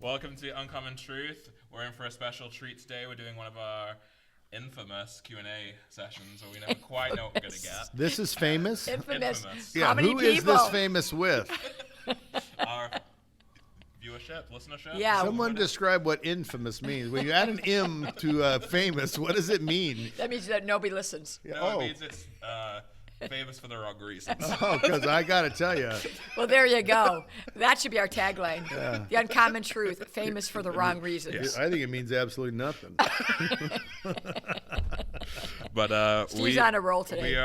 Welcome to Uncommon Truth. We're in for a special treat today. We're doing one of our infamous Q&A sessions where we never quite know what we're going to get. This is famous? Infamous. Yeah, How many who people? is this famous with? Our viewership, listenership. Yeah. Someone describe what infamous means. When you add an M to famous, what does it mean? That means that nobody listens. No, it means it's famous for the wrong reasons. Oh, because I got to tell you. Well, there you go. That should be our tagline. Yeah. The uncommon truth, famous for the wrong reasons. I think it means absolutely nothing. But Steve's on a roll today.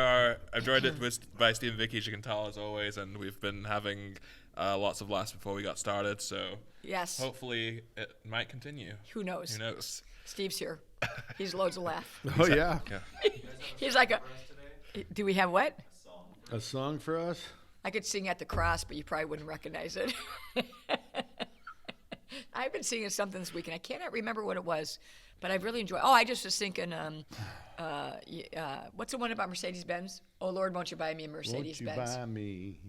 I'm joined by Steve and Vicky, as you can tell, as always, and we've been having lots of laughs before we got started, so Yes. hopefully it might continue. Who knows? Who knows? Steve's here. He's loads of laugh. Oh, yeah. He's like a. Do we have what? A song for us? I could sing At the Cross, but you probably wouldn't recognize it. I've been singing something this week, and I cannot remember what it was, but I've really enjoyed. Oh, I just was thinking, what's the one about Mercedes-Benz? Oh, Lord, won't you buy me a Mercedes-Benz? Won't you buy me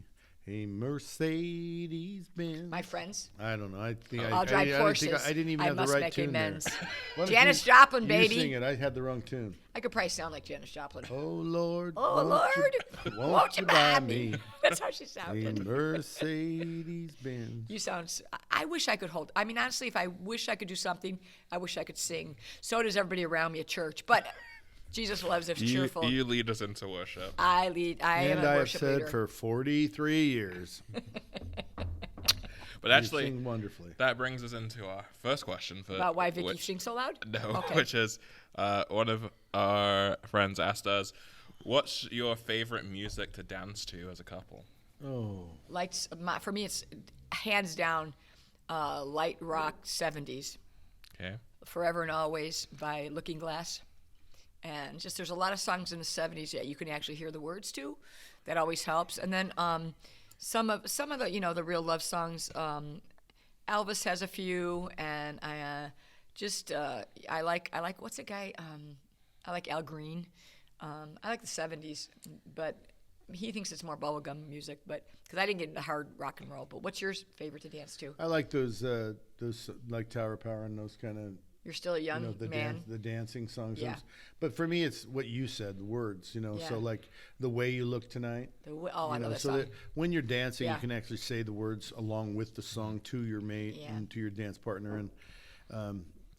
a Mercedes-Benz? My friends. I don't know. I think I'll drive Porsches. I didn't even I have the must right make tune there. amends. What if Janis Joplin, you baby. sing it. I had the wrong tune. I could probably sound like Janis Joplin. Oh, Lord. Oh, Lord, won't you buy me? That's how she a sounded. Mercedes-Benz? You sound. I wish I could hold. I mean, honestly, if I wish I could do something, I wish I could sing. So does everybody around me at church. But Jesus loves us cheerful. You lead us into worship. I am And a I have worship said leader. for 43 years. But You actually, sing wonderfully. that brings us into our first question. About why Vicky sings so loud? No, Okay. which is one of our friends asked us, what's your favorite music to dance to as a couple? Oh. For me, it's hands down light rock 70s. Okay. Forever and Always by Looking Glass. And just there's a lot of songs in the 70s that you can actually hear the words to. That always helps. And then some of the the real love songs. Elvis has a few, and I like what's the guy? I like Al Green. I like the 70s, but he thinks it's more bubblegum music. But because I didn't get into hard rock and roll. But what's your favorite to dance to? I like those like Tower of Power and those kind of. You're still a young man. The dancing songs. Yeah. But for me, it's what you said, the words, Yeah. So like The Way You Look Tonight. I know that so song. that when you're dancing, Yeah. you can actually say the words along with the song to your mate and to your dance partner. And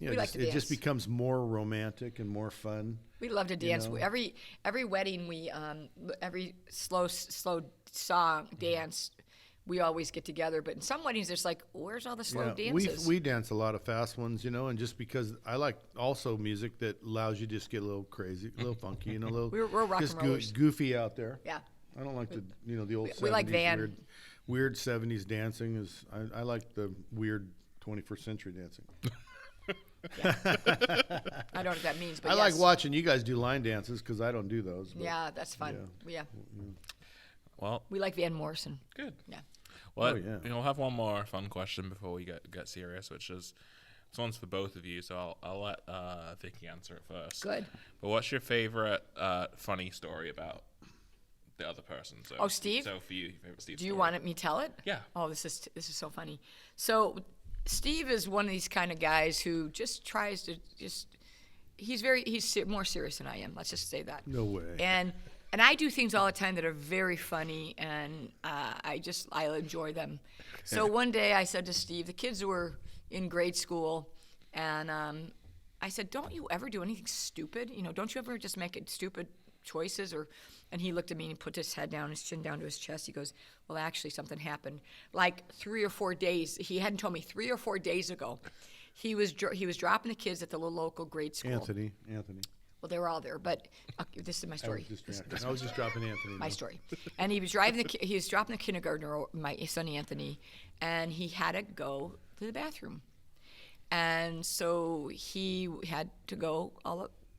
We like to it dance. just becomes more romantic and more fun. We love to dance. Every wedding, every slow song dance, we always get together. But in some weddings, it's like, where's all the slow dances? We dance a lot of fast ones, and just because I like also music that allows you to just get a little crazy, a little funky, a little We're rock just and rollers. goofy out there. Yeah. I don't like the old 70s we like Van. weird 70s dancing is I like the weird 21st century dancing. I don't know what that means, but I like watching you guys do line dances because I don't do those. But Yeah, that's fun. Yeah. Well, We like Van Morrison. good. Yeah. Well, Oh, yeah. We'll have one more fun question before we get serious, which is this one's for both of you, so I'll let Vicky answer it first. Good. But what's your favorite funny story about the other person? So, Steve? So for you, your favorite Steve Do you story. want me to tell it? Yeah. Oh, this is so funny. So Steve is one of these kind of guys who just tries to he's more serious than I am. Let's just say that. No way. And I do things all the time that are very funny, and I enjoy them. So one day I said to Steve, the kids were in grade school, and I said, "Don't you ever do anything stupid? Don't you ever just make stupid choices?" And he looked at me and he put his head down, his chin down to his chest. He goes, "Well, actually, something happened. Like 3 or 4 days. He hadn't told me 3 or 4 days ago. He was dropping the kids at the little local grade school. Anthony. Well, they were all there, but this is my story. I was just dropping Anthony. My story. And he was dropping the kindergartner, my son Anthony, and he had to go to the bathroom. And so he had to go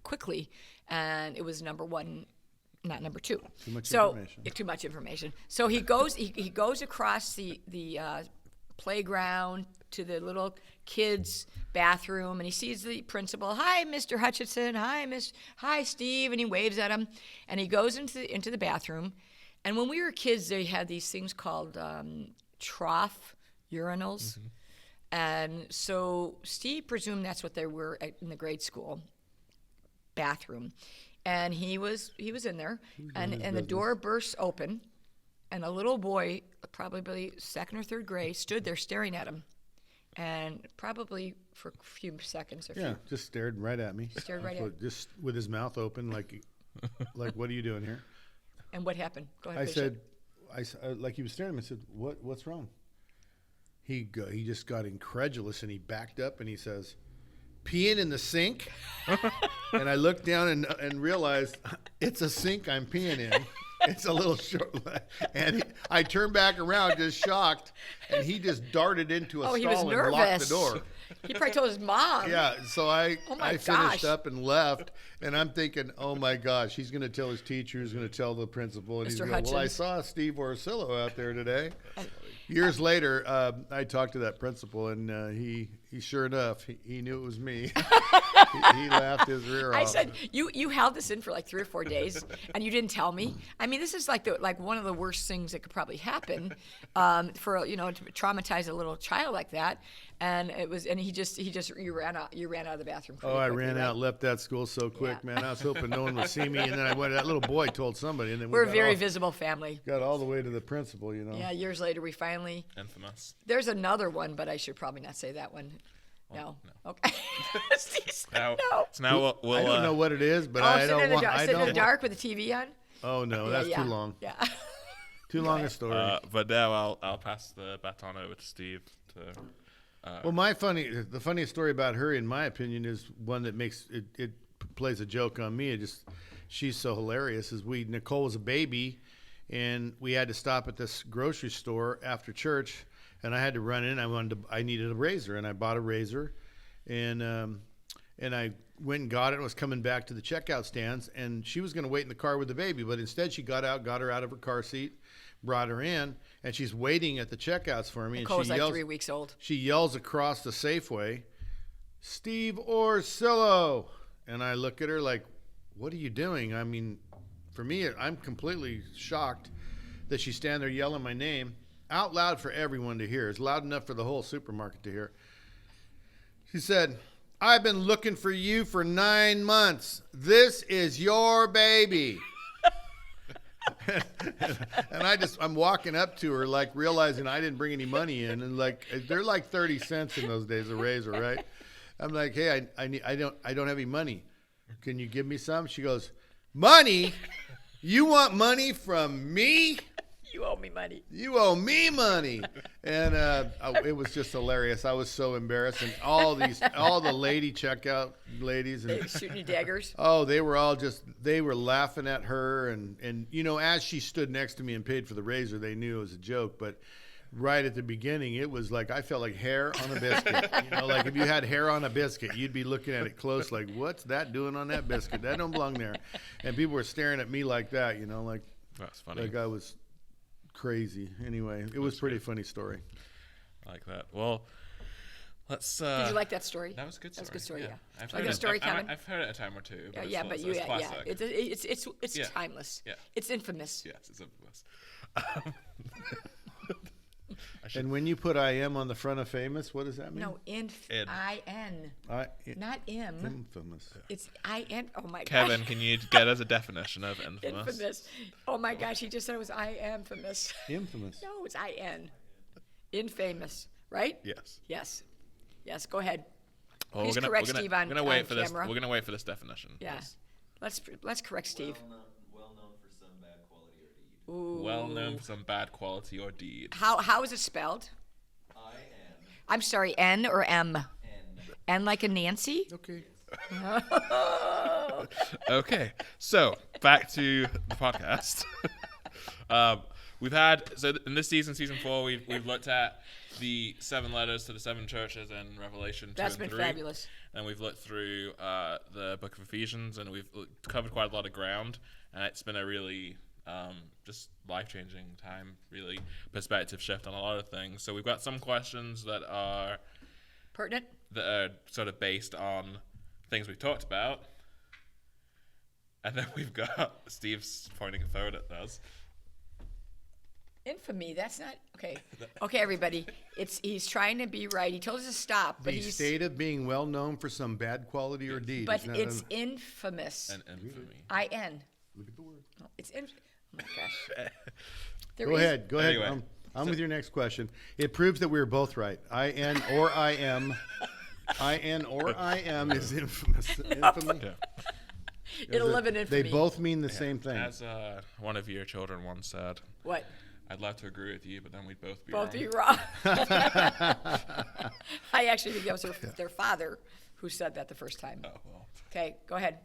quickly, and it was number 1, not number 2. Too much information. Too much information. So he goes across the playground to the little kids' bathroom, and he sees the principal. "Hi, Mr. Hutchinson. Hi, Steve," and he waves at him. And he goes into the bathroom. And when we were kids, they had these things called trough urinals. And so Steve presumed that's what they were in the grade school bathroom. And he was in there, and the door bursts open, and a little boy, probably second or third grade, stood there staring at him, and probably for a few seconds. Just stared right at me. Stared right at me. Just with his mouth open, like what are you doing here? And what happened? Go ahead. I said, like he was staring at me. I said, what's wrong? He just got incredulous, and he backed up, and he says, peeing in the sink? And I looked down and realized it's a sink I'm peeing in. It's a little short. And I turned back around just shocked, and he just darted into a he was stall and nervous. locked the door. He probably told his mom. Yeah, so I gosh. finished up and left, and I'm thinking, oh my gosh, he's going to tell his teacher, he's going to tell the principal, and he's Mr. going to go, well, I Hutchins. saw Steve Orsillo out there today. Years later, I talked to that principal, and he sure enough, he knew it was me. he laughed his rear off. I said, you held this in for like 3 or 4 days, and you didn't tell me. I mean, this is like one of the worst things that could probably happen for to traumatize a little child like that. And you ran out of the bathroom. Oh, I ran out, left that school so quick, Yeah. man. I was hoping no one would see me, and then that little boy told somebody, and then We're a got very visible family. got all the way to the principal, Yeah, years later, we finally. Infamous. There's another one, but I should probably not say that one. No. Okay. Now, No. So now we'll I don't know what it is, but Oh, I sit don't in the want. dark, I sit in don't the want. dark with the TV on. Oh no, Yeah, that's yeah. too long. Yeah. Too long a story. but now I'll pass the baton over to Steve to. Well, the funniest story about her, in my opinion, is one that makes it plays a joke on me. She's so hilarious. Nicole was a baby, and we had to stop at this grocery store after church, and I had to run in. I needed a razor, and I bought a razor, and I went and got it. And was coming back to the checkout stands, and she was going to wait in the car with the baby, but instead she got her out of her car seat, brought her in, and she's waiting at the checkouts for me. Nicole's and she like yells, 3 weeks old. She yells across the Safeway, Steve Orsillo. And I look at her like, what are you doing? I mean, for me, I'm completely shocked that she's standing there yelling my name out loud for everyone to hear. It's loud enough for the whole supermarket to hear. She said, I've been looking for you for 9 months. This is your baby. And I'm walking up to her, like realizing I didn't bring any money in, and like they're like 30 cents in those days, a razor, right? I'm like, hey, I don't have any money. Can you give me some? She goes, money? You want money from me? You owe me money. You owe me money. And it was just hilarious. I was so embarrassed. And all the lady checkout ladies. And, Shooting you daggers. oh, they were laughing at her. And as she stood next to me and paid for the razor, they knew it was a joke. But right at the beginning, it was like I felt like hair on a biscuit. Like if you had hair on a biscuit, you'd be looking at it close like, what's that doing on that biscuit? That don't belong there. And people were staring at me like that, like That's funny. like I was crazy. Anyway, it was a pretty funny story. I like that. Well, let's. Did you like that story? That was a good story. That's a good story. Yeah. I've Like heard a it- story, I- I- Kevin? I've heard it a time or two. But Yeah, it's, but it's classic. It's Yeah. timeless. Yeah. It's infamous. Yes, it's infamous. And when you put IM on the front of famous, what does that mean? No, In. I-N, not M. Infamous. It's I-N. Oh my gosh. Kevin, can you get us a definition of infamous? Infamous. Oh my gosh, he just said it was I am famous. Infamous. No, it's I-N. Infamous, right? Yes. Yes, go ahead. Well, Please correct Steve on we're gonna wait on for this. camera. We're gonna wait for this definition. Yeah. Yes. Let's correct Steve. Well known for some bad quality or deed. Ooh. Well known for some bad quality or deed. How is it spelled? I'm sorry, N or M? N like a Nancy? Okay. Okay, so back to the podcast. We've had in this season 4, we've looked at the 7 letters to the 7 churches in Revelation 2 That's and been 3. fabulous. And we've looked through the book of Ephesians, and we've covered quite a lot of ground. And it's been a really just life-changing time, really perspective shift on a lot of things. So we've got some questions that are Pertinent? sort of based on things we've talked about. And then we've got Steve's pointing a phone at us. Infamy, that's not okay. Okay, everybody. He's trying to be right. He told us to stop, but The he's state of being well known for some bad quality or deed. but Isn't that it's infamous. And infamy. I-N. Look at the word. Oh, oh my gosh. There Go is- ahead. Go ahead. Anyway, I'm with your next question. It proves that we were both right. I-N or I-M. I-N or I-M is infamous. Infamy. Yeah. It'll live in infamy. They both mean the same thing. As one of your children once said, What? I'd love to agree with you, but then we'd both be Both wrong. be wrong. I actually think that was their father who said that the first time. Oh, well. Okay, go ahead.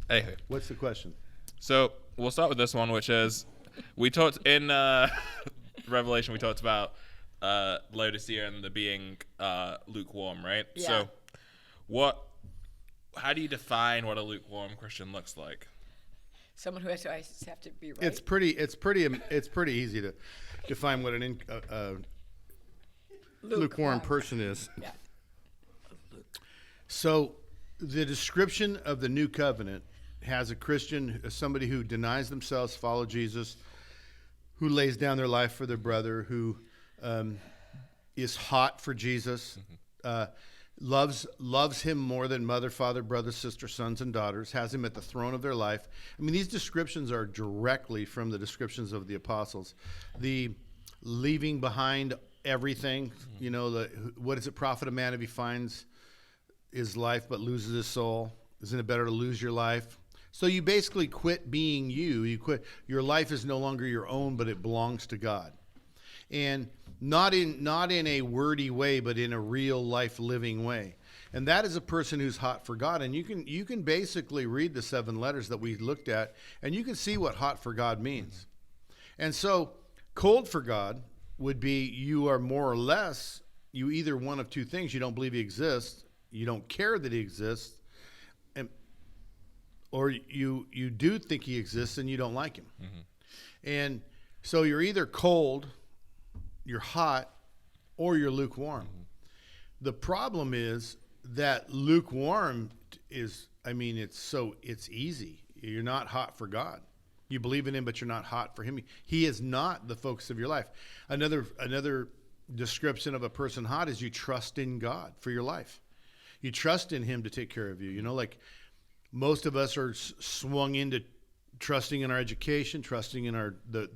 Anyway, What's the question? so we'll start with this one, which is we talked in Revelation. We talked about Laodicea and the being lukewarm, right? Yeah. So, how do you define what a lukewarm Christian looks like? Someone who has to have to be right. It's pretty easy to define what an lukewarm person is. Yeah. So, the description of the new covenant has a Christian, somebody who denies themselves, follow Jesus, who lays down their life for their brother, who is hot for Jesus, loves him more than mother, father, brother, sister, sons, and daughters, has him at the throne of their life. I mean, these descriptions are directly from the descriptions of the apostles. The leaving behind everything, what does it profit a man if he finds his life but loses his soul? Isn't it better to lose your life? So you basically quit being you. You quit. Your life is no longer your own, but it belongs to God. And not in a wordy way, but in a real life living way. And that is a person who's hot for God. And you can basically read the 7 letters that we looked at, and you can see what hot for God means. And so cold for God would be you are more or less, you either one of two things. You don't believe he exists, you don't care that he exists, or you do think he exists and you don't like him. And so you're either cold, you're hot, or you're lukewarm. The problem is that lukewarm is, it's easy. You're not hot for God. You believe in him, but you're not hot for him. He is not the focus of your life. Another description of a person hot is you trust in God for your life. You trust in him to take care of you. Like most of us are swung into trusting in our education, trusting in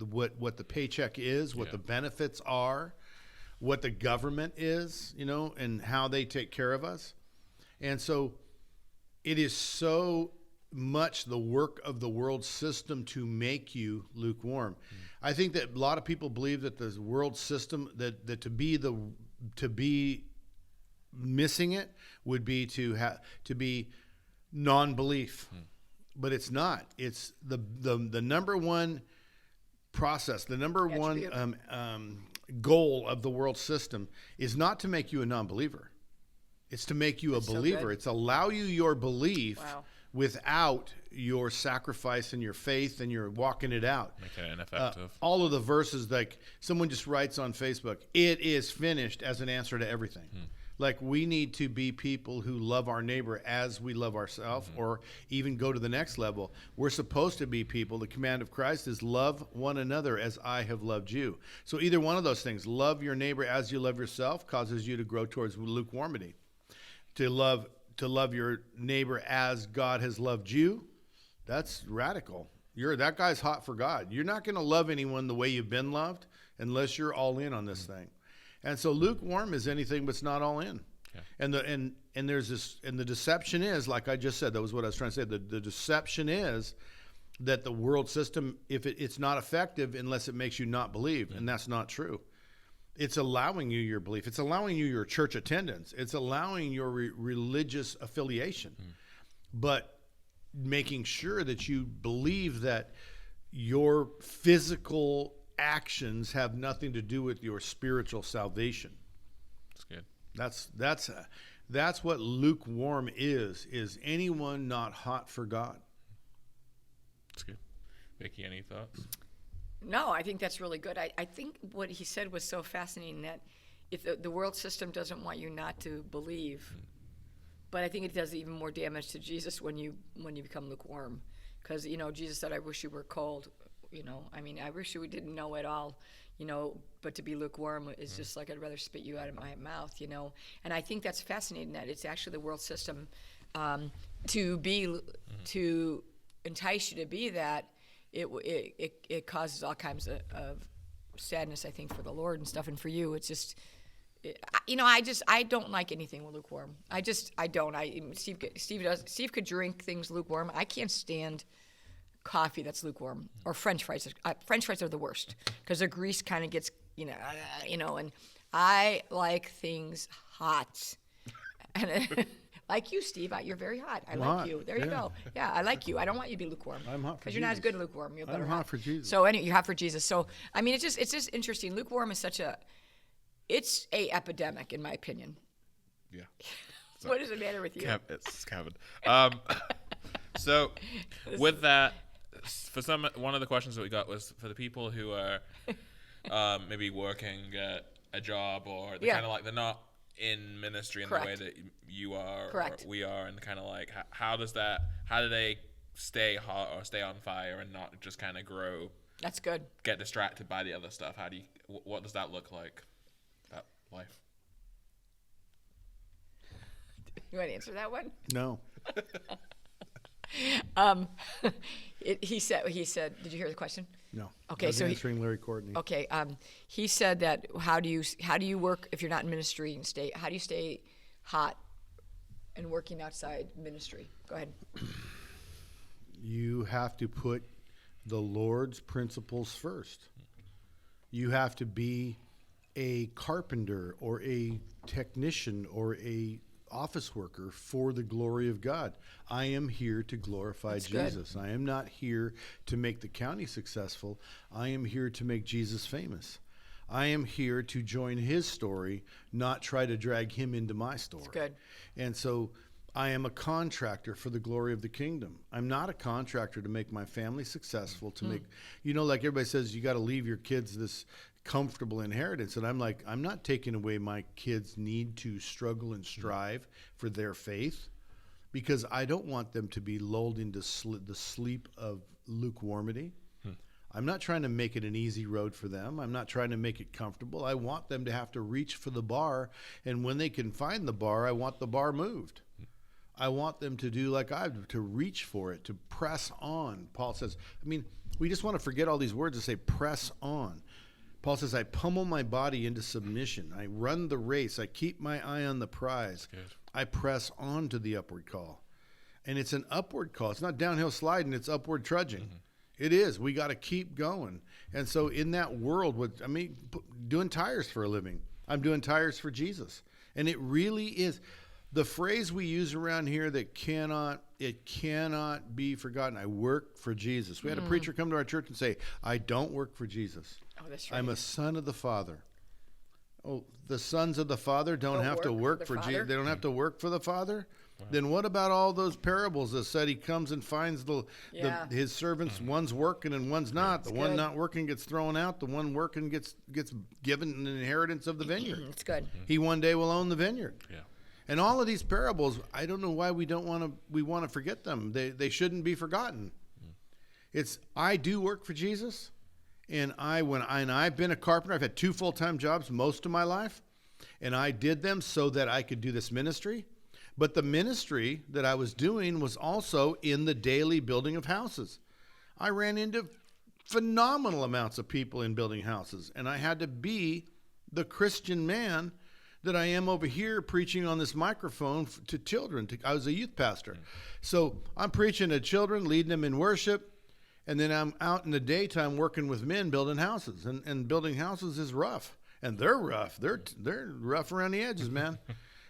what the paycheck is, what the benefits are, what the government is, and how they take care of us. And so it is so much the work of the world system to make you lukewarm. I think that a lot of people believe that the world system, that to be missing it would be to be non-belief. But it's not. It's the number one process, the number one goal of the world system is not to make you a non-believer. It's to make you a believer. good. It's allow you your belief Wow. without your sacrifice and your faith and your walking it out. Make it ineffective. All of the verses, like someone just writes on Facebook, it is finished as an answer to everything. Like we need to be people who love our neighbor as we love ourselves, or even go to the next level. We're supposed to be people. The command of Christ is love one another as I have loved you. So either one of those things, love your neighbor as you love yourself, causes you to grow towards lukewarmity. To love your neighbor as God has loved you, that's radical. That guy's hot for God. You're not going to love anyone the way you've been loved unless you're all in on this thing. And so lukewarm is anything but it's not all in. Yeah. And there's this, and the deception is, like I just said, that was what I was trying to say. The deception is that the world system, if it's not effective unless it makes you not believe, and that's not true. It's allowing you your belief. It's allowing you your church attendance. It's allowing your religious affiliation, but making sure that you believe that your physical actions have nothing to do with your spiritual salvation. That's good. That's what lukewarm is anyone not hot for God. That's good. Vicky, any thoughts? No, I think that's really good. I think what he said was so fascinating, that if the world system doesn't want you not to believe, but I think it does even more damage to Jesus when you become lukewarm, because Jesus said, "I wish you were cold." I wish you didn't know at all. but to be lukewarm is just like, I'd rather spit you out of my mouth, And I think that's fascinating that it's actually the world system to entice you to be that. It causes all kinds of sadness, I think, for the Lord and stuff, and for you, it's just. I don't like anything lukewarm. I don't. Steve could drink things lukewarm. I can't stand coffee that's lukewarm or French fries. French fries are the worst because the grease kind of gets, and I like things hot. And like you, Steve, you're very hot. I like you. There you go. Yeah, I like you. I don't want you to be lukewarm. I'm hot for because you're not as good at lukewarm. You're better I'm hot for Jesus. So anyway, you're hot for Jesus. So I mean, it's just interesting. Lukewarm is it's a epidemic, in my opinion. Yeah. What is the matter with you? It's Kevin. So with that, one of the questions that we got was for the people who are maybe working at a job, or they're kind of like they're not in ministry in the way that you are or we are, and kind of like how do they stay hot or stay on fire and not just kind of grow? That's good. Get distracted by the other stuff. What does that look like? That life. You want to answer that one? No. He said. Did you hear the question? No. Okay, I was so answering Larry Courtney. Okay. He said that how do you work if you're not in ministry and how do you stay hot and working outside ministry? Go ahead. You have to put the Lord's principles first. You have to be a carpenter or a technician or a office worker for the glory of God. I am here to glorify Jesus. Good. I am not here to make the county successful. I am here to make Jesus famous. I am here to join his story, not try to drag him into my story. That's good. And so I am a contractor for the glory of the kingdom. I'm not a contractor to make my family successful, to make, like everybody says, you got to leave your kids this comfortable inheritance. And I'm like, I'm not taking away my kids' need to struggle and strive for their faith, because I don't want them to be lulled into the sleep of lukewarmity. I'm not trying to make it an easy road for them. I'm not trying to make it comfortable. I want them to have to reach for the bar. And when they can find the bar, I want the bar moved. I want them to do like I do, to reach for it, to press on. Paul says, we just want to forget all these words and say press on. Paul says, I pummel my body into submission. I run the race. I keep my eye on the prize. I press on to the upward call. And it's an upward call. It's not downhill sliding. It's upward trudging. It is. We got to keep going. And so in that world, doing tires for a living. I'm doing tires for Jesus. And it really is. The phrase we use around here that cannot be forgotten. I work for Jesus. We had a preacher come to our church and say, I don't work for Jesus. Oh, that's right. I'm a son of the Father. Oh, the sons of the Father don't have to work for Jesus. They don't have to work for the Father. Wow. Then what about all those parables that said he comes and finds his servants, one's working and one's not. The one not working gets thrown out. The one working gets given an inheritance of the vineyard. It's good. He one day will own the vineyard. Yeah. And all of these parables, I don't know why we want to forget them. They shouldn't be forgotten. It's I do work for Jesus, and I've been a carpenter. I've had 2 full-time jobs most of my life, and I did them so that I could do this ministry. But the ministry that I was doing was also in the daily building of houses. I ran into phenomenal amounts of people in building houses, and I had to be the Christian man that I am over here preaching on this microphone to children. I was a youth pastor. So I'm preaching to children, leading them in worship, and then I'm out in the daytime working with men building houses. And building houses is rough. And they're rough. They're rough around the edges, man.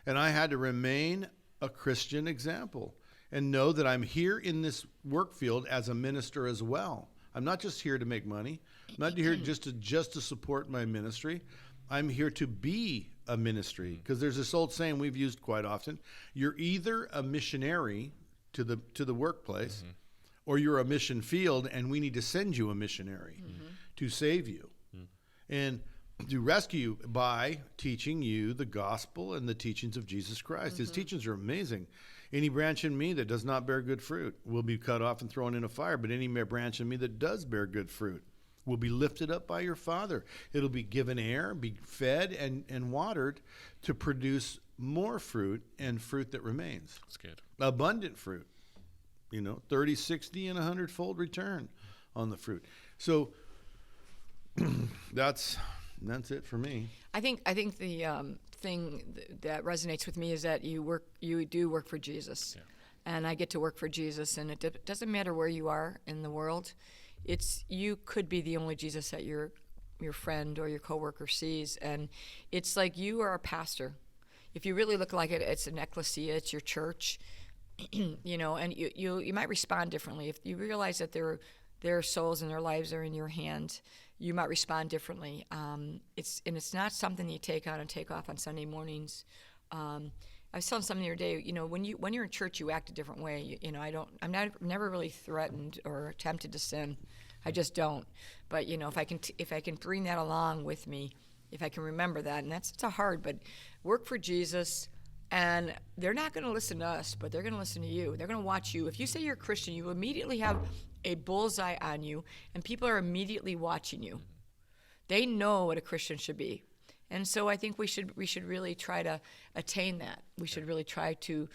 And I had to remain a Christian example and know that I'm here in this work field as a minister as well. I'm not just here to make money. I'm not here just to support my ministry. I'm here to be a ministry, because there's this old saying we've used quite often. You're either a missionary to the workplace, or you're a mission field, and we need to send you a missionary to save you and to rescue you by teaching you the gospel and the teachings of Jesus Christ. His teachings are amazing. Any branch in me that does not bear good fruit will be cut off and thrown in a fire, but any branch in me that does bear good fruit will be lifted up by your Father. It'll be given air, be fed and watered to produce more fruit and fruit that remains. That's good. Abundant fruit, 30, 60, and 100-fold return on the fruit. So that's it for me. I think the thing that resonates with me is that you do work for Jesus. Yeah. And I get to work for Jesus, and it doesn't matter where you are in the world. You could be the only Jesus that your friend or your coworker sees, and it's like you are a pastor. If you really look like it, it's an ecclesia, it's your church, and you might respond differently. If you realize that their souls and their lives are in your hand, you might respond differently. It's not something you take on and take off on Sunday mornings. I was telling someone the other day, when you're in church, you act a different way. I'm never really threatened or tempted to sin. I just don't. But if I can bring that along with me, if I can remember that, and it's hard, but work for Jesus, and they're not going to listen to us, but they're going to listen to you. They're going to watch you. If you say you're a Christian, you immediately have a bullseye on you, and people are immediately watching you. They know what a Christian should be. And so I think we should really try to attain that. We should really try to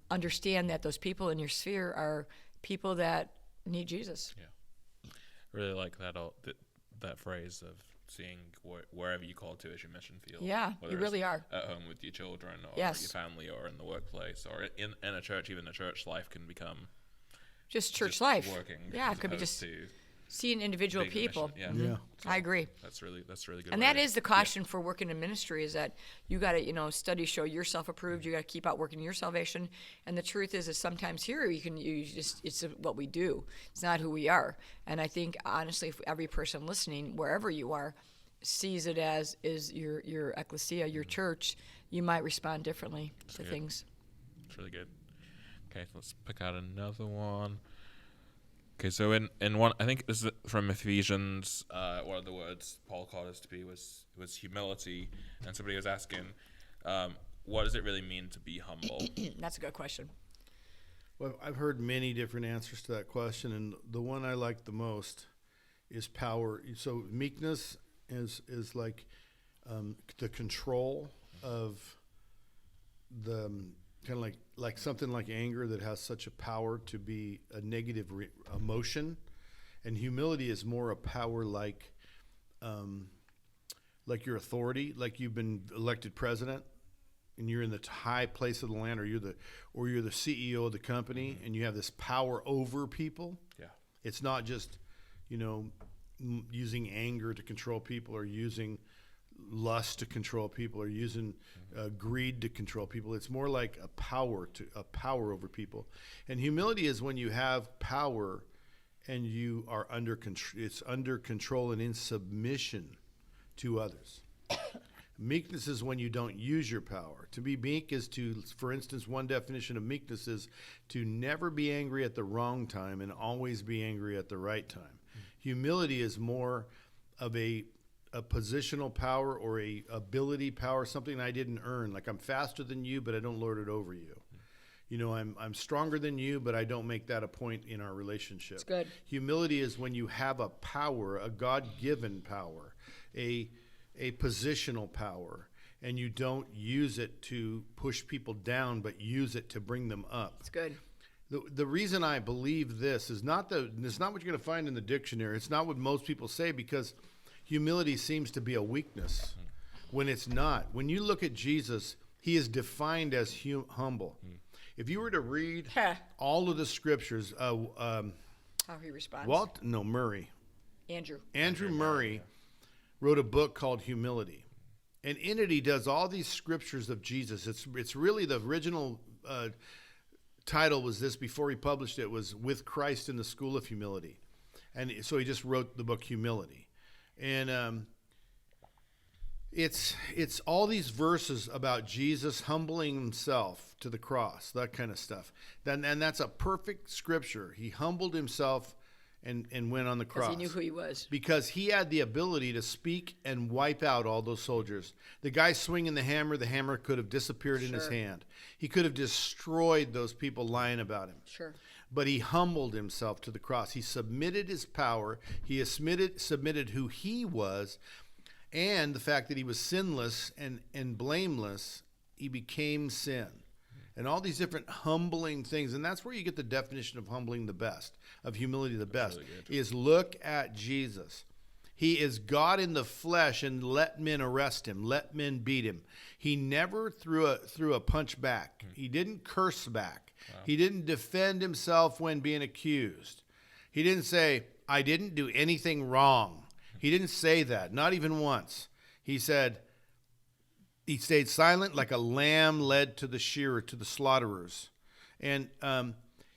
understand that those people in your sphere are people that need Jesus. Yeah, I really like that phrase of seeing wherever you call to as your mission field. Yeah, whether you really are. At home with your children, or Yes. your family, or in the workplace, or in a church. Even a church life can become Just church just life. working. Yeah, as it could be opposed just to seeing individual big mission. people. Yeah. Yeah. I agree. That's really good. And that is the caution for working in ministry, is that you got to, studies show you're self-approved. You got to keep out working your salvation. And the truth is sometimes here it's what we do. It's not who we are. And I think honestly, if every person listening, wherever you are, sees it as is your ecclesia, your church, you might respond differently to good. things. It's really good. Okay, so let's pick out another one. Okay, so in one, I think this is from Ephesians. One of the words Paul called us to be was humility, and somebody was asking, what does it really mean to be humble? That's a good question. Well, I've heard many different answers to that question, and the one I like the most is power. So meekness is like the control of the kind of like something like anger that has such a power to be a negative emotion, and humility is more a power like your authority, like you've been elected president and you're in the high place of the land, or you're the CEO of the company, and you have this power over people. Yeah. It's not just using anger to control people, or using lust to control people, or using greed to control people. It's more like a power over people. And humility is when you have power and you are under control. It's under control and in submission to others. Meekness is when you don't use your power. To be meek is to, for instance, one definition of meekness is to never be angry at the wrong time and always be angry at the right time. Humility is more of a positional power, or a ability power, something I didn't earn. Like, I'm faster than you, but I don't lord it over you. I'm stronger than you, but I don't make that a point in our relationship. It's good. Humility is when you have a power, a God-given power, a positional power, and you don't use it to push people down, but use it to bring them up. It's good. The reason I believe this is it's not what you're going to find in the dictionary. It's not what most people say, because humility seems to be a weakness when it's not. When you look at Jesus, he is defined as humble. If you were to read all of the scriptures, How he responds. Murray. Andrew Murray wrote a book called Humility. And in it, he does all these scriptures of Jesus. It's really the original title was this, before he published it, was With Christ in the School of Humility. And so he just wrote the book Humility. And it's all these verses about Jesus humbling himself to the cross, that kind of stuff. And that's a perfect scripture. He humbled himself and went on the cross. Because he knew who he was. Because he had the ability to speak and wipe out all those soldiers. The guy swinging the hammer could have disappeared in his hand. He could have destroyed those people lying about him. Sure. but he humbled himself to the cross. He submitted his power. He has submitted who he was, and the fact that he was sinless and blameless. He became sin. And all these different humbling things. And that's where you get the definition of humbling the best, of humility the best, really is look at Jesus. He is God in the flesh, and let men arrest him. Let men beat him. He never threw a punch back. He didn't curse back. Wow. He didn't defend himself when being accused. He didn't say, I didn't do anything wrong. He didn't say that, not even once. He said, he stayed silent like a lamb led to the shearer, to the slaughterers. And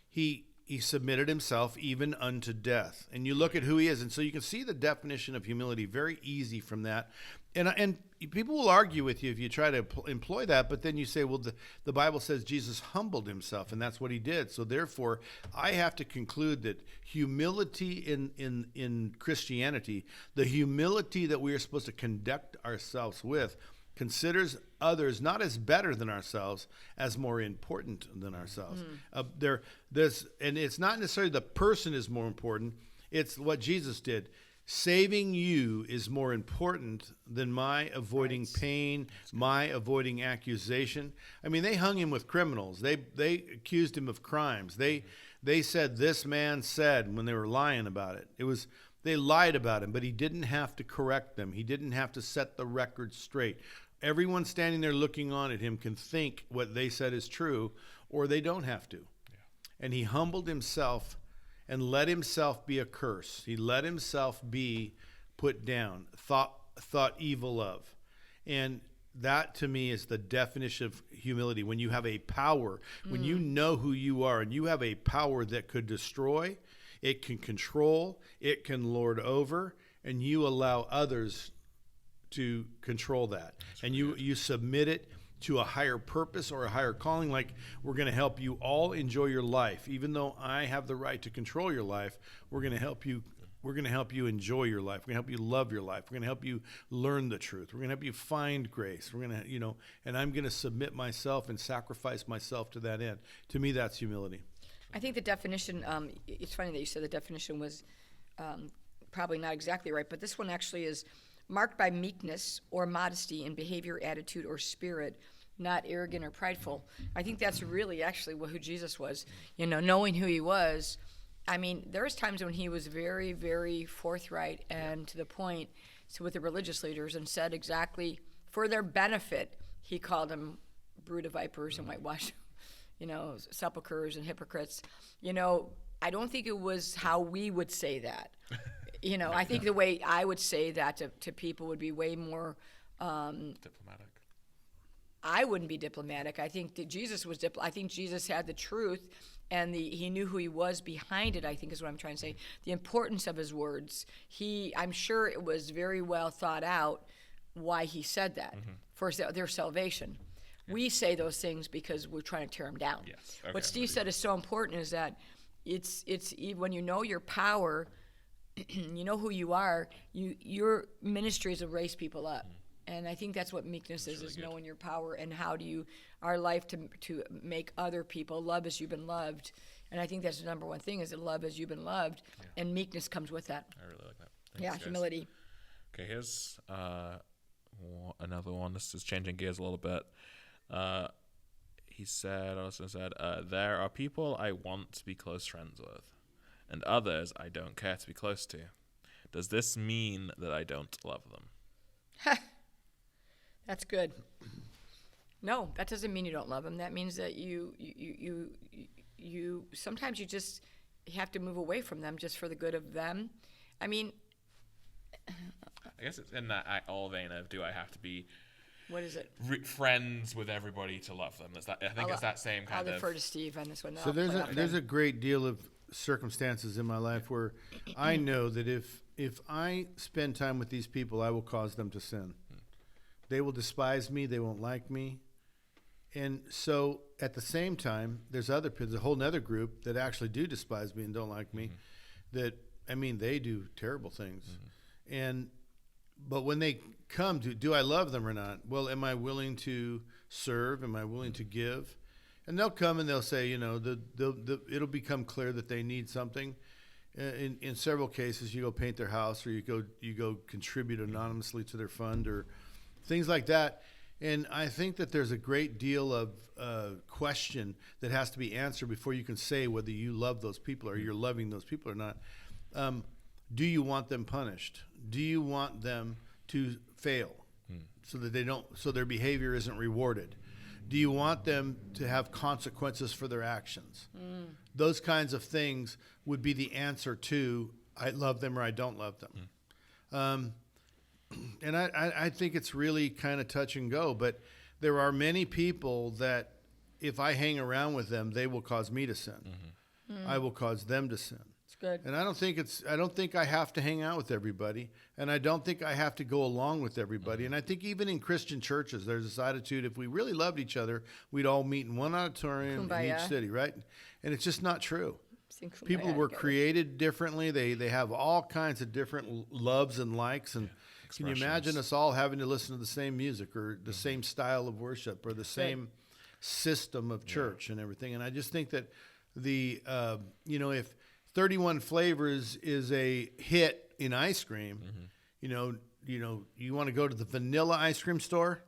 he submitted himself even unto death. And you look at who he is. And so you can see the definition of humility very easy from that. And people will argue with you if you try to employ that. But then you say, well, the Bible says Jesus humbled himself, and that's what he did. So therefore, I have to conclude that humility in Christianity, the humility that we are supposed to conduct ourselves with, considers others not as better than ourselves, as more important than ourselves. And it's not necessarily the person is more important. It's what Jesus did. Saving you is more important than my avoiding pain, my avoiding accusation. I mean, they hung him with criminals. They accused him of crimes. They said this man said when they were lying about it. They lied about him, but he didn't have to correct them. He didn't have to set the record straight. Everyone standing there looking on at him can think what they said is true, or they don't have to. Yeah. And he humbled himself and let himself be a curse. He let himself be put down, thought evil of. And that, to me, is the definition of humility. When you have a power, when you know who you are, and you have a power that could destroy, it can control, it can lord over, and you allow others to control that. That's and you submit it to a higher purpose or a higher calling, like we're going to help you all enjoy your life. Even though I have the right to control your life, we're going to help you. We're going to help you enjoy your life. We're going to help you love your life. We're going to help you learn the truth. We're going to help you find grace. We're going to, and I'm going to submit myself and sacrifice myself to that end. To me, that's humility. I think the definition, it's funny that you said the definition was probably not exactly right, but this one actually is marked by meekness or modesty in behavior, attitude, or spirit, not arrogant or prideful. I think that's really actually who Jesus was. Knowing who he was, I mean, there was times when he was very, very forthright and to the point with the religious leaders and said exactly for their benefit, he called them brood of vipers and whitewashed, sepulchres and hypocrites. I don't think it was how we would say that. I think the way I would say that to people would be way more diplomatic. I wouldn't be diplomatic. I think that Jesus was I think Jesus had the truth, and he knew who he was behind it, I think is what I'm trying to say. The importance of his words. I'm sure it was very well thought out why he said that for their salvation. Yeah. We say those things because we're trying to tear them down. Yes. Okay, what Steve said is so important is that it's when you know your power, you know who you are, your ministry is to raise people up. And I think that's what meekness is really knowing your power and how do you, our life to make other people love as you've been loved. And I think that's the number one thing is to love as you've been loved, and meekness comes with that. I really like that. Thanks, guys. Humility. Okay, here's another one. This is changing gears a little bit. He also said, there are people I want to be close friends with, and others I don't care to be close to. Does this mean that I don't love them? That's good. No, that doesn't mean you don't love them. That means that you sometimes you just have to move away from them just for the good of them. I mean, I guess it's in that all vein of, do I have to be what is it? Friends with everybody to love them? It's that same kind of. I'll defer to Steve on this one. So there's a great deal of circumstances in my life where I know that if I spend time with these people, I will cause them to sin. They will despise me. They won't like me. And so at the same time, there's a whole other group that actually do despise me and don't like me. That, I mean, they do terrible things. But when they come to, do I love them or not? Well, am I willing to serve? Am I willing to give? And they'll come and they'll say, it'll become clear that they need something. In several cases, you go paint their house, or you go contribute anonymously to their fund, or things like that. And I think that there's a great deal of question that has to be answered before you can say whether you love those people or you're loving those people or not. Do you want them punished? Do you want them to fail so that so their behavior isn't rewarded? Do you want them to have consequences for their actions? Those kinds of things would be the answer to I love them or I don't love them. And I think it's really kind of touch and go, but there are many people that if I hang around with them, they will cause me to sin. I will cause them to sin. It's good. And I don't think I have to hang out with everybody, and I don't think I have to go along with everybody. And I think even in Christian churches, there's this attitude, if we really loved each other, we'd all meet in one auditorium in each city, right? And it's just not true. People were created differently. They have all kinds of different loves and likes. And can you imagine us all having to listen to the same music or the same style of worship or the same system of church and everything? And I just think that if 31 Flavors is a hit in ice cream, you want to go to the vanilla ice cream store,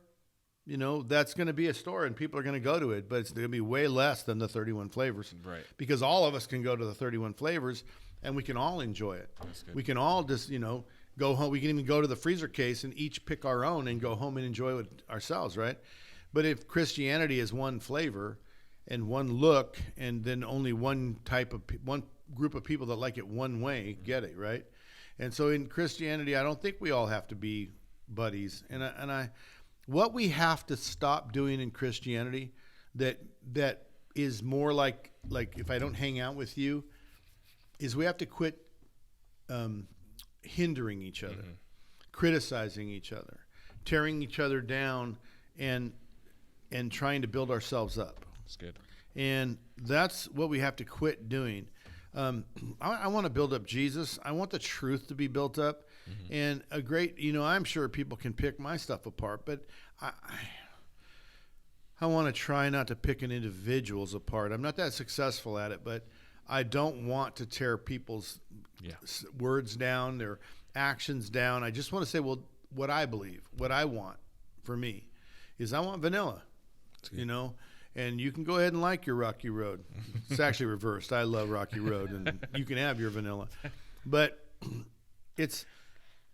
that's going to be a store and people are going to go to it, but it's going to be way less than the 31 Flavors. Right. Because all of us can go to the 31 Flavors and we can all enjoy it. We can all just, go home. We can even go to the freezer case and each pick our own and go home and enjoy it ourselves, right? But if Christianity is one flavor and one look, and then only one group of people that like it one way get it, right? And so in Christianity, I don't think we all have to be buddies. And what we have to stop doing in Christianity that is more like if I don't hang out with you, is we have to quit hindering each other, criticizing each other, tearing each other down, and trying to build ourselves up. That's good. And that's what we have to quit doing. I want to build up Jesus. I want the truth to be built up. And a great, I'm sure people can pick my stuff apart, but I want to try not to pick an individual's apart. I'm not that successful at it, but I don't want to tear people's words down, their actions down. I just want to say, well, what I believe, what I want for me is I want vanilla, and you can go ahead and like your Rocky Road. It's actually reversed. I love Rocky Road, and you can have your vanilla. But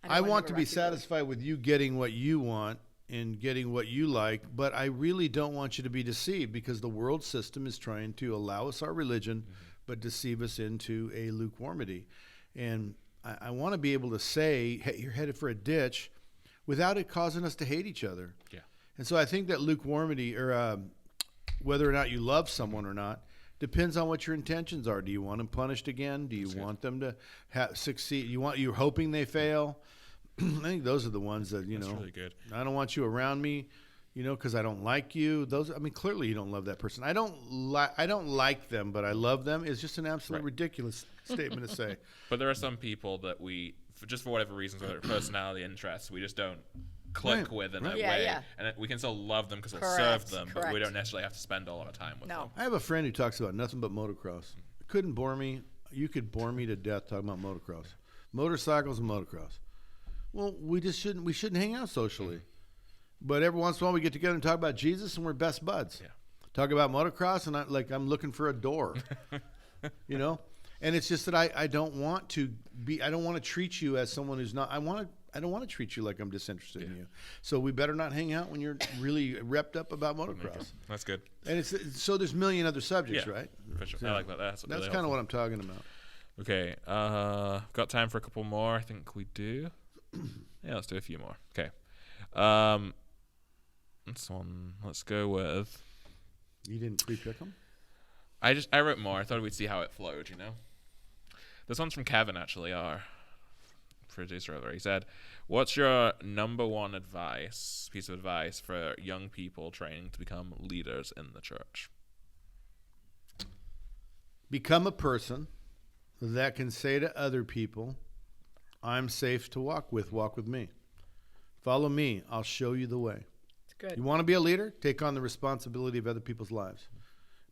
I want to be satisfied with you getting what you want and getting what you like, but I really don't want you to be deceived because the world system is trying to allow us our religion, but deceive us into a lukewarmity. And I want to be able to say, hey, you're headed for a ditch without it causing us to hate each other. Yeah. And so I think that lukewarmity, or whether or not you love someone or not, depends on what your intentions are. Do you want them punished again? Do you want them to succeed? You're hoping they fail? I think those are the ones that, That's really good. I don't want you around me, because I don't like you. Clearly you don't love that person. I don't like them, but I love them is just an absolute ridiculous statement to say. But there are some people that just for whatever reasons, whether it's personality, interests, we just don't click with in a way. And we can still love them because we'll serve them, but we don't necessarily have to spend all our time with them. I have a friend who talks about nothing but motocross. It couldn't bore me. You could bore me to death talking about motocross. Motorcycles and motocross. Well, we shouldn't hang out socially. But every once in a while we get together and talk about Jesus and we're best buds. Yeah. Talk about motocross and I'm looking for a door. And it's just that I don't want to treat you as someone who's not. I don't want to treat you like I'm disinterested in you. So we better not hang out when you're really repped up about motocross. That's good. And so there's a million other subjects, right? For sure. I like that. That's really kind of what I'm talking about. Okay. Got time for a couple more? I think we do. Yeah, let's do a few more. Okay. This one. Let's go with. You didn't pre-pick them? I wrote more. I thought we'd see how it flowed. This one's from Kevin, actually, our producer over. He said, "What's your number one piece of advice for young people training to become leaders in the church?" Become a person that can say to other people, "I'm safe to walk with me. Follow me. I'll show you the way." It's good. You want to be a leader? Take on the responsibility of other people's lives.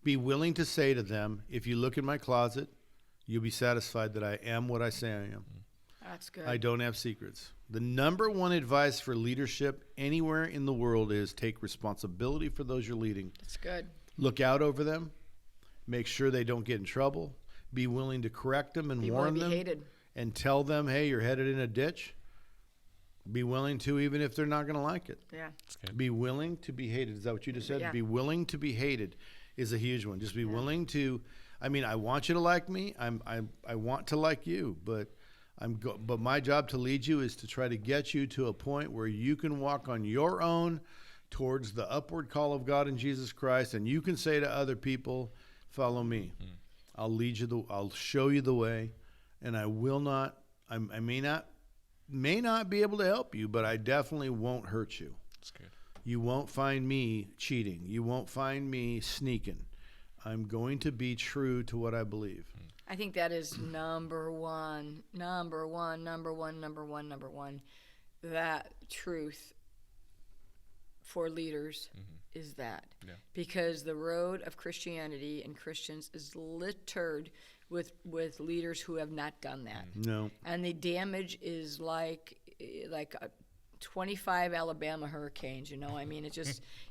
Be willing to say to them, if you look in my closet, you'll be satisfied that I am what I say I am. That's good. I don't have secrets. The number one advice for leadership anywhere in the world is take responsibility for those you're leading. That's good. Look out over them. Make sure they don't get in trouble. Be willing to correct them and Be warn willing to them be hated. and tell them, hey, you're headed in a ditch. Be willing to, even if they're not going to like it. Yeah. Be willing to be hated. Is that what you just said? Yeah. Be willing to be hated is a huge one. Just be willing to. I mean, I want you to like me. I want to like you, but but my job to lead you is to try to get you to a point where you can walk on your own towards the upward call of God in Jesus Christ, and you can say to other people, "Follow me. I'll lead you. I'll show you the way, and I will not. I may not be able to help you, but I definitely won't hurt you. That's good. You won't find me cheating. You won't find me sneaking. I'm going to be true to what I believe." I think that is number one. That truth for leaders is that. Yeah. Because the road of Christianity and Christians is littered with leaders who have not done that. No. And the damage is like 25 Alabama hurricanes, I mean,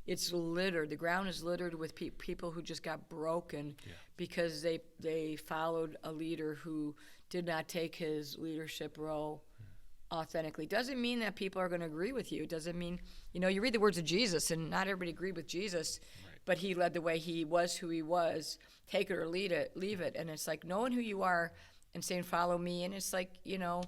it's littered. The ground is littered with people who just got broken because they followed a leader who did not take his leadership role authentically. Doesn't mean that people are going to agree with you. Doesn't mean, you read the words of Jesus, and not everybody agreed with Jesus, but he led the way. He was who he was. Take it or leave it. And it's like knowing who you are and saying, follow me. And it's like, I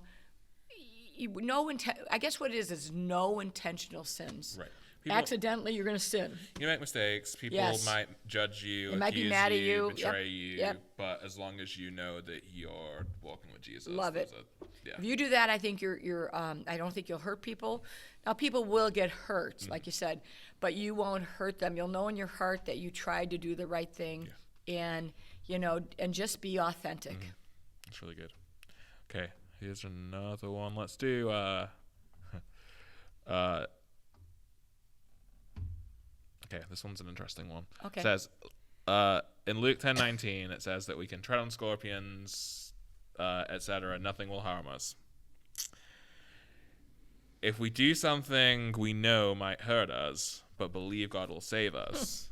guess what it is no intentional sins. Right. Accidentally, you're going to sin. You make mistakes. People Yes. might judge you, They might be accuse mad at you, you. betray Yep. you. Yep. But as long as you know that you're walking with Jesus, Love it. Yeah. If you do that, I think you're. I don't think you'll hurt people. Now, people will get hurt, like you said, but you won't hurt them. You'll know in your heart that you tried to do the right thing, and and just be authentic. That's really good. Okay, here's another one. Let's do. Okay, this one's an interesting one. Okay. It says in Luke 10:19, it says that we can tread on scorpions, etc. Nothing will harm us. If we do something we know might hurt us, but believe God will save us,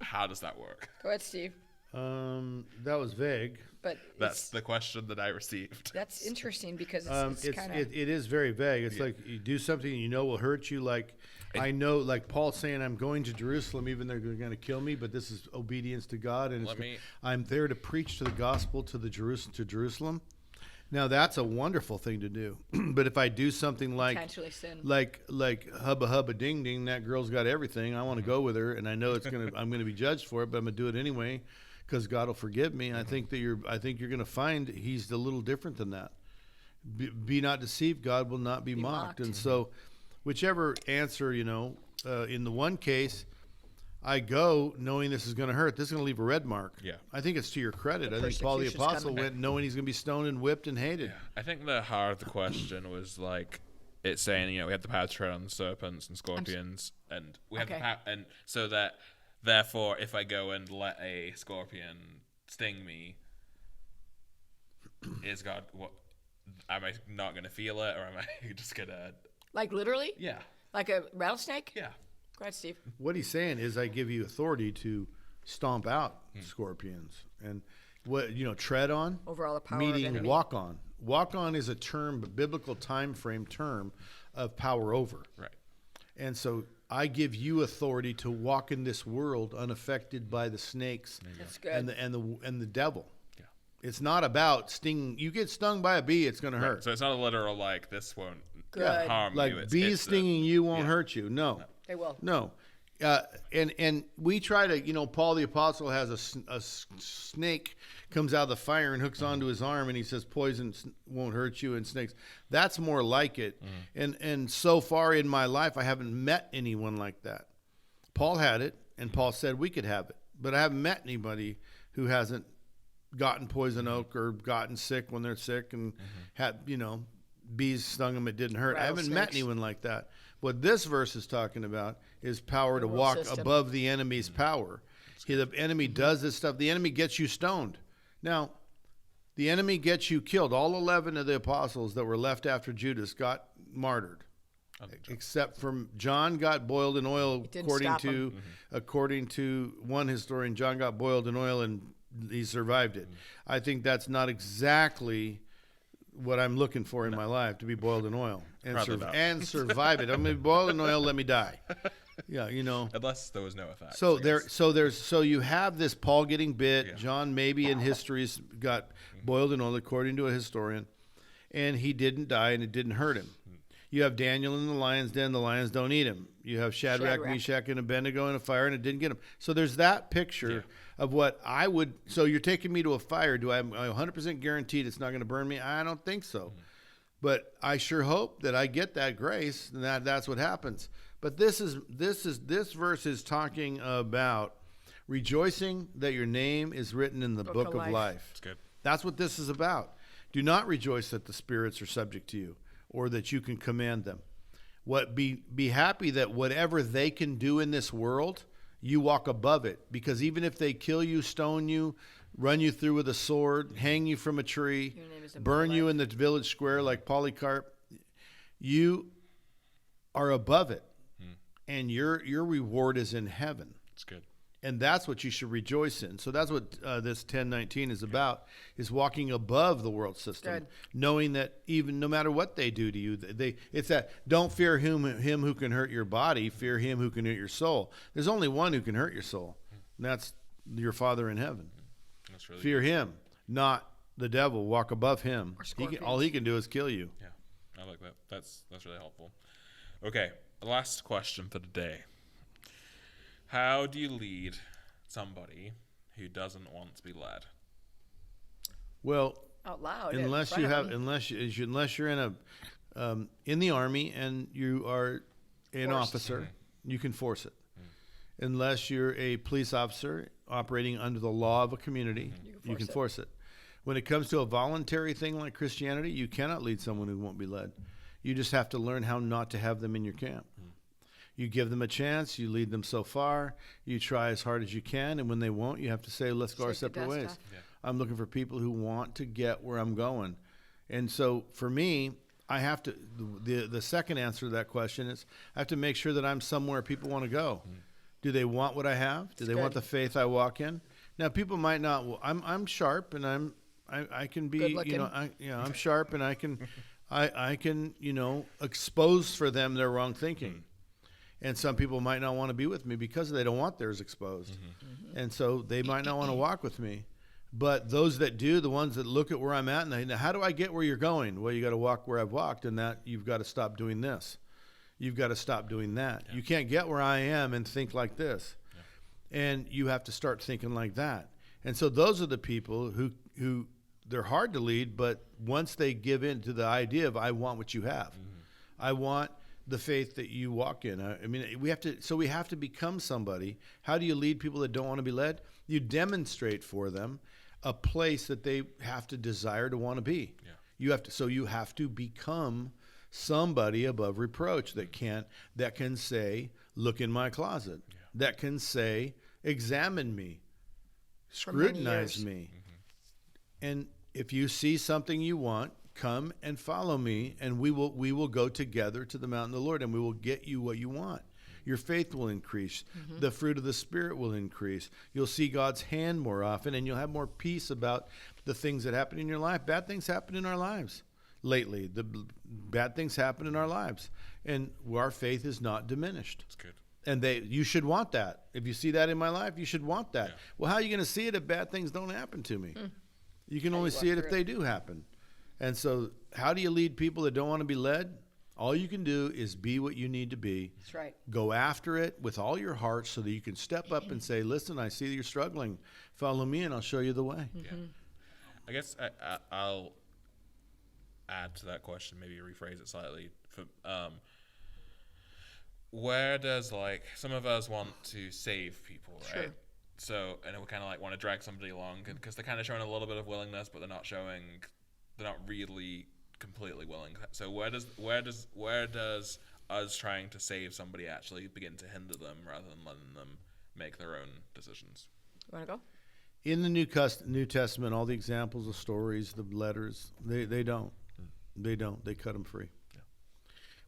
how does that work? Go ahead, Steve. That was vague. But That's the question that I received. that's interesting because it's kind of It is very vague. It's like you do something you know will hurt you. Like I know, like Paul saying, I'm going to Jerusalem, even though they're going to kill me, but this is obedience to God, and I'm there to preach to the gospel to Jerusalem. Now that's a wonderful thing to do. But if I do something like intentionally sin. like hubba hubba ding ding, that girl's got everything. I want to go with her, and I know I'm gonna be judged for it, but I'm gonna do it anyway because God will forgive me. I think you're gonna find He's a little different than that. Be not deceived; God will not be mocked. And so, whichever answer, in the one case, I go knowing this is going to hurt. This is going to leave a red mark. Yeah. I think it's to your credit. The I think Paul the persecution's Apostle coming. went knowing he's going to be stoned and whipped and hated. I think the heart of the question was like it's saying, we have the power to tread on serpents and scorpions, and we have the power, and so that therefore, if I go and let a scorpion sting me, is God what? Am I not going to feel it, or am I just gonna? Like literally? Yeah. Like a rattlesnake? Yeah. Go ahead, Steve. What he's saying is, I give you authority to stomp out scorpions and tread on. Over all the power of meaning enemy. walk on. Walk on is a term, a biblical time frame term of power over. Right. And so I give you authority to walk in this world unaffected by the snakes That's good. and the devil. Yeah. It's not about stinging. You get stung by a bee, it's going to hurt. So it's not a literal like this won't Good. harm Like you. bees stinging you won't hurt you. No. They will. No. And we try to, Paul the Apostle has a snake comes out of the fire and hooks onto his arm, and he says poison won't hurt you and snakes. That's more like it. And so far in my life, I haven't met anyone like that. Paul had it, and Paul said we could have it. But I haven't met anybody who hasn't gotten poison oak or gotten sick when they're sick and had, bees stung them, it didn't hurt. I haven't met Rattlesnakes. anyone like that. What this verse is talking about is power to world walk system. above the enemy's power. The enemy does this stuff. The enemy gets you stoned. Now, the enemy gets you killed. All 11 of the apostles that were left after Judas got martyred. Except for John got boiled in oil, according to one historian. John got boiled in oil and he survived it. I think that's not exactly what I'm looking for in my life, to be boiled in oil and survive it. I'm gonna be boiled in oil. Let me die. Yeah, Unless there was no effect. So you have this Paul getting bit. Yeah. John maybe in history's got boiled in oil, according to a historian, and he didn't die and it didn't hurt him. You have Daniel in the lion's den. The lions don't eat him. You have Shadrach, Meshach, and Abednego in a fire, and it didn't get him. So there's that picture of what I would. So you're taking me to a fire. Do I 100% guaranteed it's not going to burn me? I don't think so. But I sure hope that I get that grace, and that's what happens. But this verse is talking about rejoicing that your name is written in the book of life. That's good. That's what this is about. Do not rejoice that the spirits are subject to you, or that you can command them. Be happy that whatever they can do in this world, you walk above it. Because even if they kill you, stone you, run you through with a sword, hang you from a tree, burn you in the village square like Polycarp, you are above it. And your reward is in heaven. That's good. And that's what you should rejoice in. So that's what this 10:19 is about, is walking above the world system, knowing that even no matter what they do to you, it's that don't fear him who can hurt your body, fear him who can hurt your soul. There's only one who can hurt your soul, and that's your Father in heaven. That's really fear him, not the devil. Walk above him. All he can do is kill you. Yeah, I like that. That's really helpful. Okay, last question for the day. How do you lead somebody who doesn't want to be led? Well, out loud, unless you're in the army and you are an officer, you can force it. Unless you're a police officer operating under the law of a community, you can force it. When it comes to a voluntary thing like Christianity, you cannot lead someone who won't be led. You just have to learn how not to have them in your camp. You give them a chance. You lead them so far. You try as hard as you can. And when they won't, you have to say, let's go our separate ways. I'm looking for people who want to get where I'm going. And so for me, I have to, the second answer to that question is I have to make sure that I'm somewhere people want to go. Do they want what I have? Do they want the faith I walk in? Now, people might not. Well, I'm sharp and I can be, I'm sharp and I can expose for them their wrong thinking. And some people might not want to be with me because they don't want theirs exposed. And so they might not want to walk with me. But those that do, the ones that look at where I'm at, and they, how do I get where you're going? Well, you got to walk where I've walked, and that you've got to stop doing this. You've got to stop doing that. You can't get where I am and think like this. And you have to start thinking like that. And so those are the people who they're hard to lead, but once they give in to the idea of I want what you have. I want the faith that you walk in. I mean, we have to become somebody. How do you lead people that don't want to be led? You demonstrate for them a place that they have to desire to want to be. You have to become somebody above reproach that can say, look in my closet. That can say, examine me, scrutinize me. And if you see something you want, come and follow me, and we will go together to the mountain of the Lord, and we will get you what you want. Your faith will increase. The fruit of the Spirit will increase. You'll see God's hand more often, and you'll have more peace about the things that happen in your life. Bad things happen in our lives lately. The bad things happen in our lives, and our faith is not diminished. That's good. And you should want that. If you see that in my life, you should want that. Well, how are you going to see it if bad things don't happen to me? You can only see it if they do happen. And so how do you lead people that don't want to be led? All you can do is be what you need to be. That's right. Go after it with all your heart so that you can step up and say, listen, I see that you're struggling. Follow me and I'll show you the way. I guess I'll add to that question, maybe rephrase it slightly. Where does, some of us want to save people, right? Sure. So, and we kind of want to drag somebody along because they're kind of showing a little bit of willingness, but they're not really completely willing. So where does us trying to save somebody actually begin to hinder them rather than letting them make their own decisions. You want to go? In the New Testament, all the examples, the stories, the letters, they don't. They don't. They cut them free. Yeah.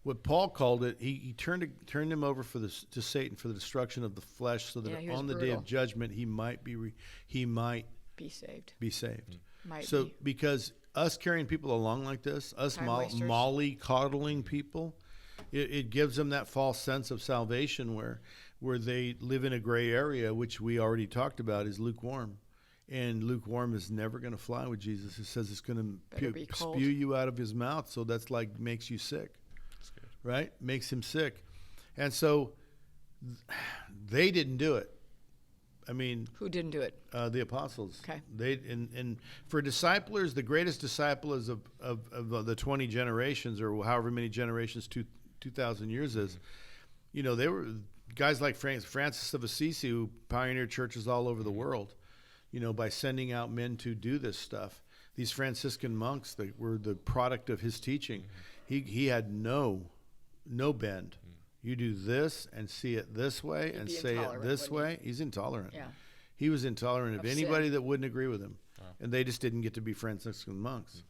What Paul called it, he turned him over to Satan for the destruction of the flesh, so that he was on the day brutal. of judgment he might be Be saved. Might So be. because us carrying people along like this, us Time wasters. molly coddling people, it gives them that false sense of salvation where they live in a gray area, which we already talked about is lukewarm. And lukewarm is never going to fly with Jesus. It says it's going Better to be cold. spew you out of his mouth. So that's like makes you sick, That's good. right? Makes him sick. And so they didn't do it. I mean, Who didn't do it? the apostles. Okay. They and for disciplers, the greatest disciples of the 20 generations or however many generations 2,000 years is, you know, they were guys like Francis of Assisi who pioneered churches all over the world, you know, by sending out men to do this stuff. These Franciscan monks that were the product of his teaching. He had no bend. You do this and see it this way He'd and be say it intolerant, this wouldn't way. He's intolerant. Yeah. He was intolerant of Of anybody sin. that wouldn't agree with him. And they just didn't get to be Franciscan monks.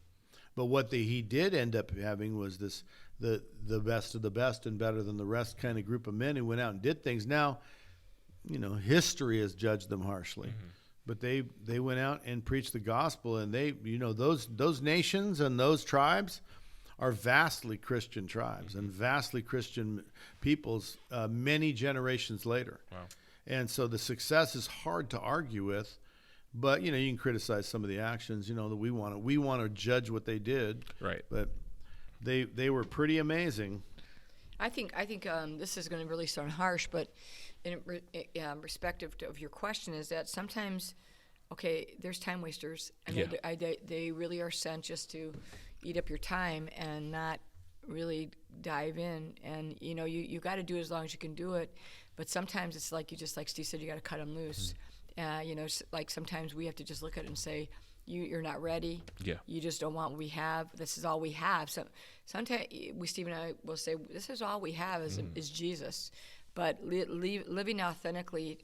But what he did end up having was this the best of the best and better than the rest kind of group of men who went out and did things. Now, you know, history has judged them harshly. But they went out and preached the gospel, and they, you know, those nations and those tribes are vastly Christian tribes and vastly Christian peoples many generations later. Wow. And so the success is hard to argue with, but you know, you can criticize some of the actions, you know, that we want to judge what they did. Right. But they were pretty amazing. I think this is going to really sound harsh, but in respect of your question is that sometimes, okay, there's time wasters, and Yeah. they really are sent just to eat up your time and not really dive in. And you know, you got to do it as long as you can do it, but sometimes it's like like Steve said, you got to cut them loose. You know, like sometimes we have to just look at it and say, you're not ready. Yeah. You just don't want what we have. This is all we have. So sometimes Steve and I will say, this is all we have is Jesus. But living authentically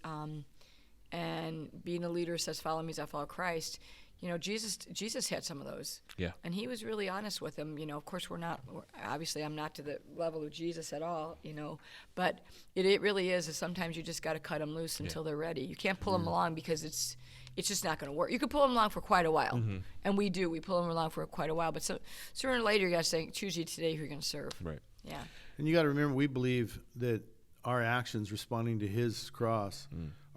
and being a leader says, follow me as I follow Christ. You know, Jesus had some of those. Yeah. And he was really honest with them. You know, of course, obviously I'm not to the level of Jesus at all, you know, but it really is sometimes you just got to cut them loose until they're ready. You can't pull them along because it's just not going to work. You could pull them along for quite a while, and we pull them along for quite a while, but sooner or later you got to say, choose you today who you're going to serve. Right. Yeah. And you got to remember, we believe that our actions responding to his cross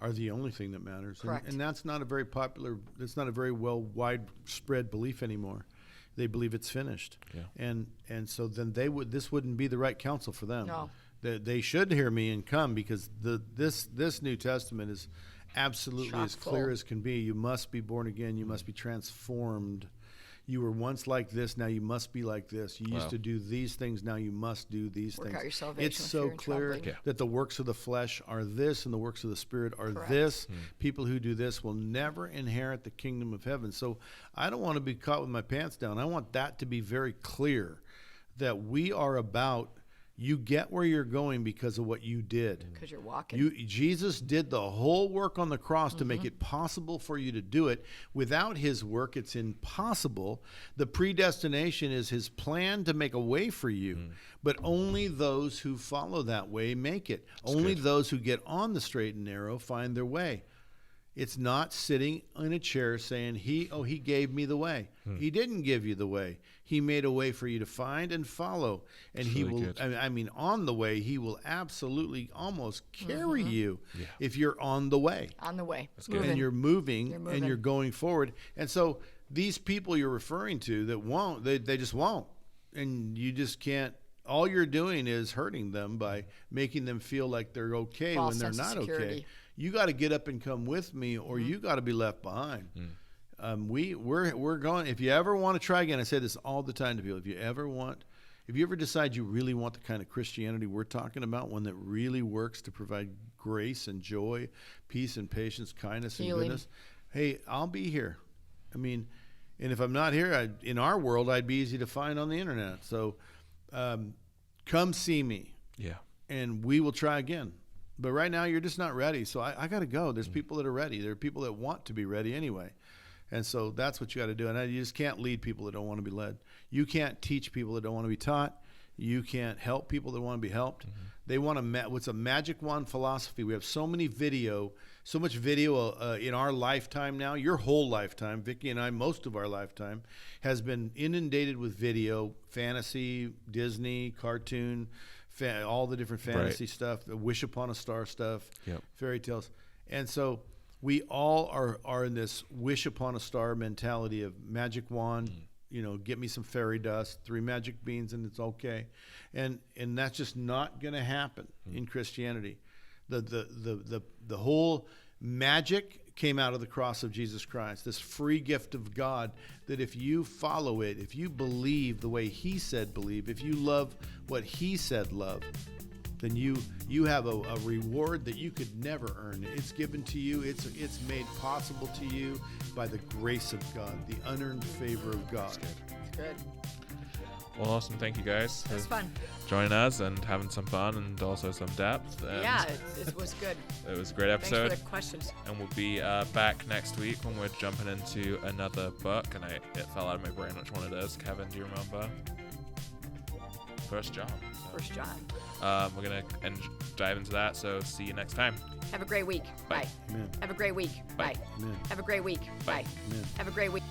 are the only thing that matters. Correct. And that's not a very that's not a very widespread belief anymore. They believe it's finished. Yeah. And so then this wouldn't be the right counsel for them. No. They should hear me and come, because this New Testament is absolutely as Chock-full. clear as can be. You must be born again. You must be transformed. You were once like this, now you must be like this. You used Wow. to do these things, now you must do these Work things. out your salvation It's with so fear and clear trembling. Yeah. that the works of the flesh are this and the works of the Spirit are Correct. this. People who do this will never inherit the kingdom of heaven. So I don't want to be caught with my pants down. I want that to be very clear, that we are about, you get where you're going because of what you did. Because you're walking. Jesus did the whole work on the cross to make it possible for you to do it. Without his work, it's impossible. The predestination is his plan to make a way for you, but only those who follow that way make it. Only those who get on the straight and narrow find their way. It's not sitting in a chair saying, he gave me the way. He didn't give you the way. He made a way for you to find and follow. And That's he really will, good. I mean, on the way, he will absolutely almost carry you if you're on the way. On the way. good. And you're moving, You're and moving. you're going forward. And so these people you're referring to that won't, they just won't. And you just can't. All you're doing is hurting them by making them feel like they're okay False when they're sense of not okay. security. You got to get up and come with me, or you got to be left behind. We're going. If you ever want to try again, I say this all the time to people. If you ever decide you really want the kind of Christianity we're talking about, one that really works to provide grace and joy, peace and patience, kindness and Healing. goodness, hey, I'll be here. I mean, and if I'm not here, in our world, I'd be easy to find on the internet. So come see me, Yeah. and we will try again. But right now you're just not ready. So I got to go. There's people that are ready. There are people that want to be ready anyway. And so that's what you got to do. And you just can't lead people that don't want to be led. You can't teach people that don't want to be taught. You can't help people that want to be helped. Mm-hmm. They want what's a magic wand philosophy. We have so much video in our lifetime now. Your whole lifetime, Vicki and I, most of our lifetime, has been inundated with video, fantasy, Disney, cartoon, all the different fantasy stuff, the Wish Upon a Star stuff, fairy tales. And so we all are in this wish upon a star mentality of magic wand, get me some fairy dust, 3 magic beans, and it's okay. And that's just not going to happen in Christianity. The whole magic came out of the cross of Jesus Christ, this free gift of God that if you follow it, if you believe the way he said believe, if you love what he said love, then you have a reward that you could never earn. It's given to you. It's made possible to you by the grace of God, the unearned favor of God. It's good. Well, awesome. Thank you guys It was fun. joining us and having some fun and also some depth. And Yeah, it was good. it was a great episode. Thanks for the questions. And we'll be back next week when we're jumping into another book. And it fell out of my brain which one it is. Kevin, do you remember? First John. So, First John. we're going to dive into that. So see you next time. Have a great week. Bye. Bye. Amen. Have a great week. Bye. Bye. Amen. Have a great week. Bye. Amen. Have a great week.